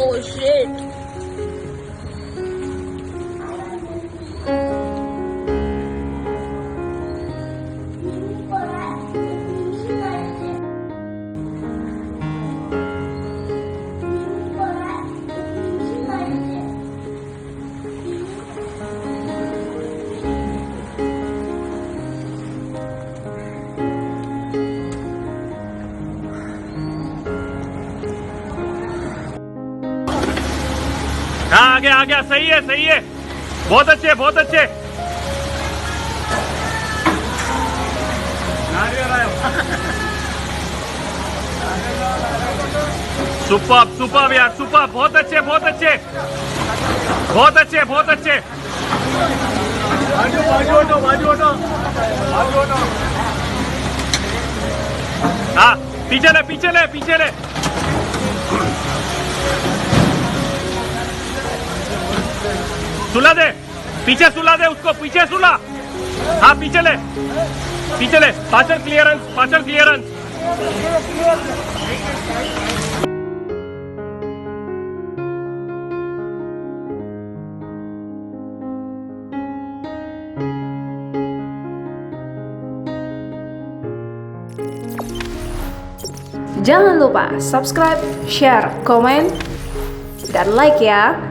Oh shit. हाँ आ गया सही है बहुत अच्छे सुपर यार सुपर बहुत अच्छे हाँ पीछे ले सुला दे उसको पीछे सुला हाँ पीछे ले parcel clearance Jangan lupa subscribe, share, komen, dan like ya.